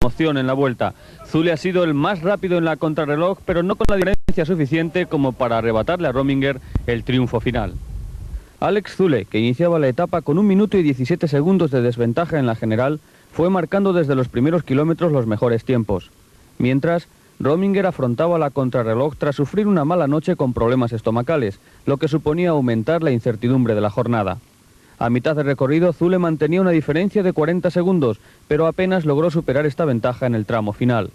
emoción en la vuelta. Zülle ha sido el más rápido en la contrarreloj, pero no con la diferencia suficiente como para arrebatarle a Rominger el triunfo final. Alex Zülle, que iniciaba la etapa con 1 minuto y 17 segundos de desventaja en la general, fue marcando desde los primeros kilómetros los mejores tiempos. Mientras, Rominger afrontaba la contrarreloj tras sufrir una mala noche con problemas estomacales, lo que suponía aumentar la incertidumbre de la jornada. A mitad de recorrido, Zülle mantenía una diferencia de 40 segundos, pero apenas logró superar esta ventaja en el tramo final.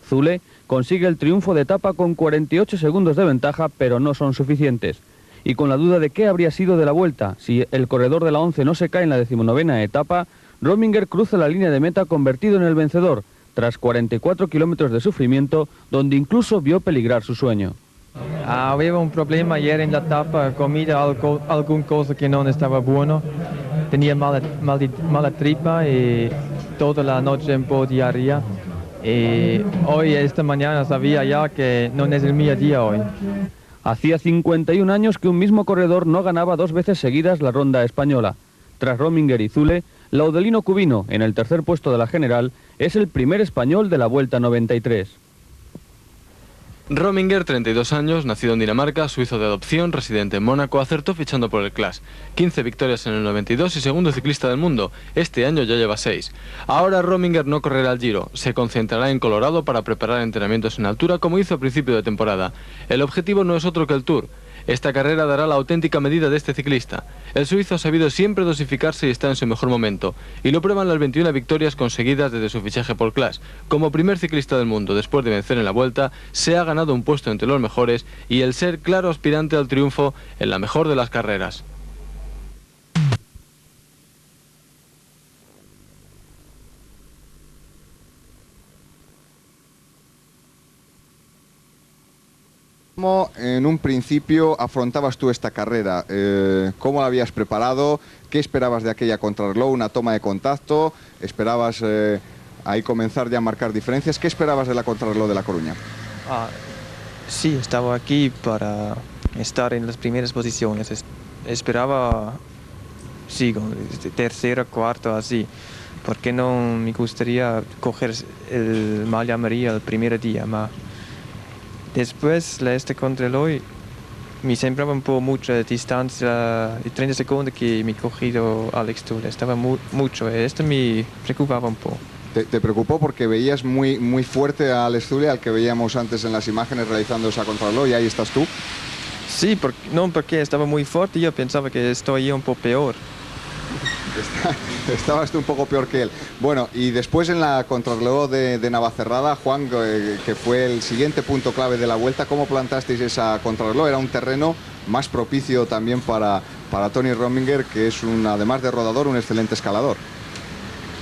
Zülle consigue el triunfo de etapa con 48 segundos de ventaja, pero no son suficientes. Y con la duda de qué habría sido de la vuelta, si el corredor de la 11 no se cae en la 19ª etapa, Rominger cruza la línea de meta convertido en el vencedor, tras 44 kilómetros de sufrimiento, donde incluso vio peligrar su sueño. Había un problema ayer en la etapa, comí alguna cosa que no estaba bueno. Tenía mala tripa y toda la noche un poco diarrea. Y hoy, esta mañana, sabía ya que no es el mío día hoy. Hacía 51 años que un mismo corredor no ganaba 2 veces seguidas la ronda española. Tras Rominger y Zülle, Laudelino Cubino, en el tercer puesto de la general, es el primer español de la Vuelta 93. Rominger, 32 años, nacido en Dinamarca, suizo de adopción, residente en Mónaco, acertó fichando por el Clash. 15 victorias en el 92 y segundo ciclista del mundo. Este año ya lleva 6. Ahora Rominger no correrá el Giro. Se concentrará en Colorado para preparar entrenamientos en altura como hizo a principio de temporada. El objetivo no es otro que el Tour. Esta carrera dará la auténtica medida de este ciclista. El suizo ha sabido siempre dosificarse y está en su mejor momento. Y lo prueban las 21 victorias conseguidas desde su fichaje por Clash. Como primer ciclista del mundo después de vencer en la Vuelta, se ha ganado un puesto entre los mejores y el ser claro aspirante al triunfo en la mejor de las carreras. ¿Cómo en un principio afrontabas tú esta carrera? ¿Cómo la habías preparado? ¿Qué esperabas de aquella contrarreloj? ¿Una toma de contacto? ¿Esperabas ahí comenzar ya a marcar diferencias? ¿Qué esperabas de la contrarreloj de La Coruña? Sí, estaba aquí para estar en las primeras posiciones. Esperaba, sí, tercera, cuarta, así. Porque no me gustaría coger el malla amarilla el primer día más. Después de este contrarreloj me sembraba un poco mucha distancia, de 30 segundos que me he cogido Alex Zülle, estaba mucho, esto me preocupaba un poco. ¿Te preocupó porque veías muy fuerte a Alex Zülle, al que veíamos antes en las imágenes realizando esa contrarreloj, y ahí estás tú? Sí, porque estaba muy fuerte, yo pensaba que estoy un poco peor. Estabas tú un poco peor que él. Bueno, y después en la contrarreloj de Navacerrada, Juan, que fue el siguiente punto clave de la Vuelta, ¿cómo plantasteis esa contrarreloj? Era un terreno más propicio también para Tony Rominger, que es, además de rodador, un excelente escalador.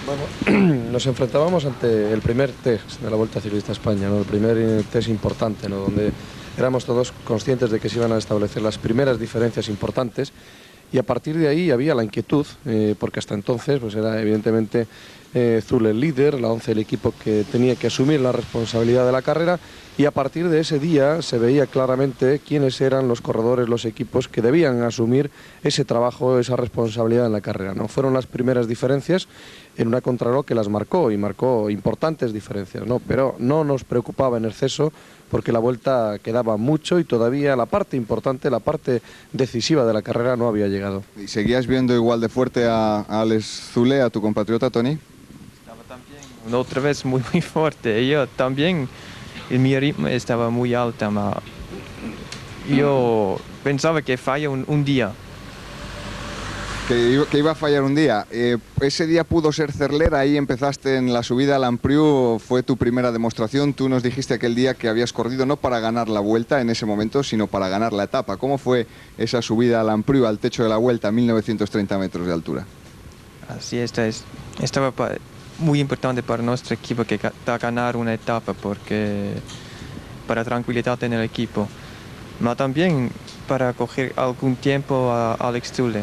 Bueno, nos enfrentábamos ante el primer test de la Vuelta Ciclista a España, ¿no? El primer test importante, ¿no? Donde éramos todos conscientes de que se iban a establecer las primeras diferencias importantes. Y a partir de ahí había la inquietud, porque hasta entonces pues era evidentemente Zülle el líder, la 11 el equipo que tenía que asumir la responsabilidad de la carrera, y a partir de ese día se veía claramente quiénes eran los corredores, los equipos que debían asumir ese trabajo, esa responsabilidad en la carrera, ¿no? Fueron las primeras diferencias en una contrarreloj que las marcó, y marcó importantes diferencias, ¿no? Pero no nos preocupaba en exceso porque la Vuelta quedaba mucho y todavía la parte importante, la parte decisiva de la carrera no había llegado. ¿Y seguías viendo igual de fuerte a Alex Zülle, a tu compatriota Tony? Estaba también otra vez muy fuerte. Yo también, mi ritmo estaba muy alto. Yo pensaba que falla un día. Que iba a fallar un día. Ese día pudo ser Cerler, ahí empezaste en la subida al Lampriu, fue tu primera demostración. Tú nos dijiste aquel día que habías corrido no para ganar la Vuelta en ese momento, sino para ganar la etapa. ¿Cómo fue esa subida al Lampriu, al techo de la Vuelta, a 1930 metros de altura? Así estaba muy importante para nuestro equipo que ganar una etapa, porque para tranquilidad en el equipo, pero también para coger algún tiempo a Alex Zülle.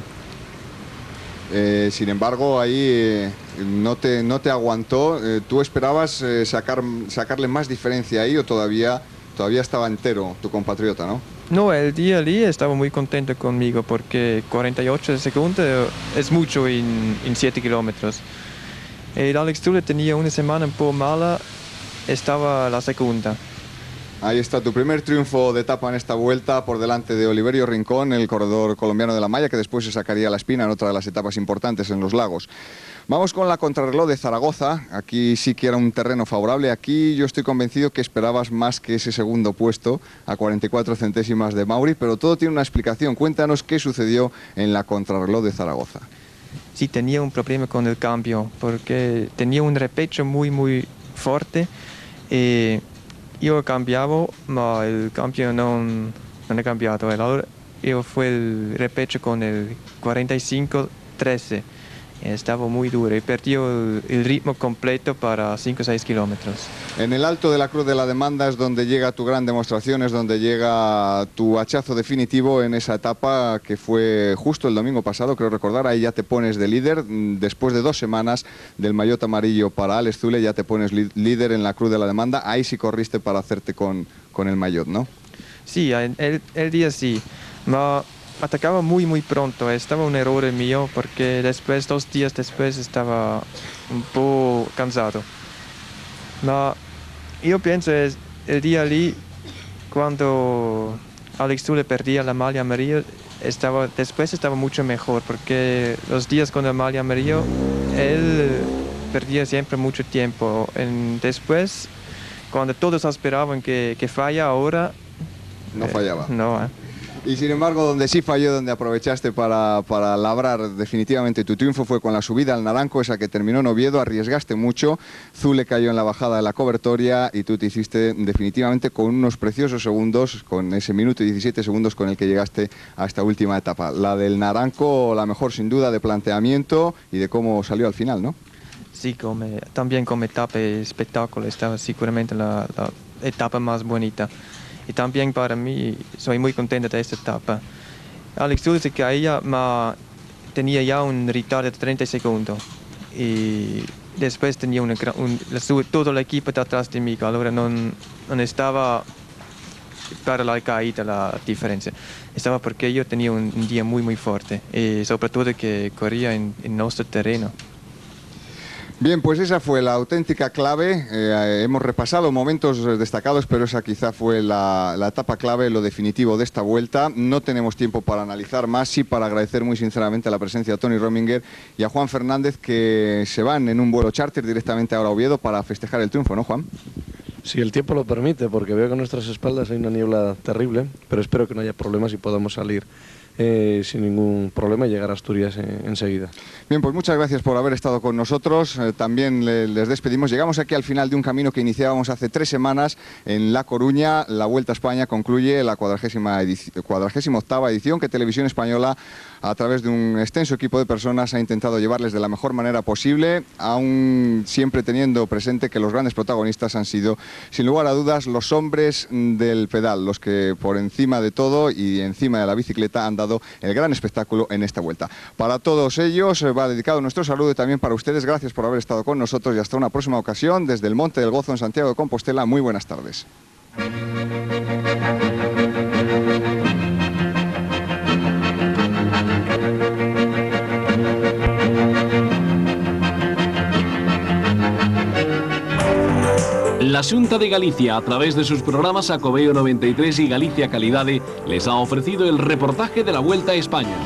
Sin embargo, ahí no te aguantó. ¿Tú esperabas sacarle más diferencia ahí o todavía estaba entero tu compatriota, no? No, el día estaba muy contento conmigo porque 48 segundos es mucho en 7 kilómetros. El Alex Zülle tenía una semana un poco mala, estaba la segunda. Ahí está tu primer triunfo de etapa en esta vuelta por delante de Oliverio Rincón, el corredor colombiano de la malla, que después se sacaría la espina en otra de las etapas importantes en los lagos. Vamos con la contrarreloj de Zaragoza. Aquí sí que era un terreno favorable. Aquí yo estoy convencido que esperabas más que ese segundo puesto a 44 centésimas de Mauri, pero todo tiene una explicación. Cuéntanos qué sucedió en la contrarreloj de Zaragoza. Sí, tenía un problema con el cambio, porque tenía un repecho muy fuerte. Yo cambiaba, pero el cambio no ha cambiado. Ahora yo fue el repecho con el 45-13. Estaba muy duro y perdió el ritmo completo para 5 o 6 kilómetros. En el alto de la Cruz de la Demanda es donde llega tu gran demostración, es donde llega tu hachazo definitivo en esa etapa que fue justo el domingo pasado, creo recordar. Ahí ya te pones de líder, después de 2 semanas del maillot amarillo para Alex Zülle, ya te pones líder en la Cruz de la Demanda. Ahí sí corriste para hacerte con el maillot, ¿no? Sí, el día sí. Atacaba muy pronto, estaba un error mío porque después, 2 días después, estaba un poco cansado. Yo pienso es el día allí, cuando Alex Zülle perdía la malla amarilla, después estaba mucho mejor, porque los días con la malla amarilla, él perdía siempre mucho tiempo. Después, cuando todos esperaban que falla ahora... No fallaba. No, Y sin embargo, donde sí falló, donde aprovechaste para labrar definitivamente tu triunfo fue con la subida al Naranco, esa que terminó en Oviedo. Arriesgaste mucho, Zülle cayó en la bajada de la cobertoria y tú te hiciste definitivamente con unos preciosos segundos, con ese minuto y 17 segundos con el que llegaste a esta última etapa. La del Naranco, la mejor sin duda de planteamiento y de cómo salió al final, ¿no? Sí, también como etapa y espectáculo estaba seguramente la etapa más bonita. Y también para mí, soy muy contento de esta etapa. Alex Zülle se caía, tenía ya un retardo de 30 segundos. Y después tenía todo el equipo detrás de mí, ahora no estaba para la caída la diferencia. Estaba porque yo tenía un día muy fuerte. Y sobre todo que corría en nuestro terreno. Bien, pues esa fue la auténtica clave. Hemos repasado momentos destacados, pero esa quizá fue la etapa clave, lo definitivo de esta vuelta. No tenemos tiempo para analizar más, sí para agradecer muy sinceramente la presencia de Tony Rominger y a Juan Fernández, que se van en un vuelo charter directamente ahora a Oviedo para festejar el triunfo, ¿no, Juan? Si el tiempo lo permite, porque veo que a nuestras espaldas hay una niebla terrible, pero espero que no haya problemas y podamos salir sin ningún problema y llegar a Asturias enseguida. Bien, pues muchas gracias por haber estado con nosotros. También les despedimos. Llegamos aquí al final de un camino que iniciábamos hace 3 semanas en La Coruña. La Vuelta a España concluye la 48ª edición que Televisión Española, a través de un extenso equipo de personas, ha intentado llevarles de la mejor manera posible, aún siempre teniendo presente que los grandes protagonistas han sido, sin lugar a dudas, los hombres del pedal, los que por encima de todo y encima de la bicicleta han dado el gran espectáculo en esta vuelta. Para todos ellos va dedicado nuestro saludo y también para ustedes. Gracias por haber estado con nosotros y hasta una próxima ocasión desde el Monte del Gozo en Santiago de Compostela. Muy buenas tardes. La Xunta de Galicia, a través de sus programas Acobeo 93 y Galicia Calidade, les ha ofrecido el reportaje de la Vuelta a España.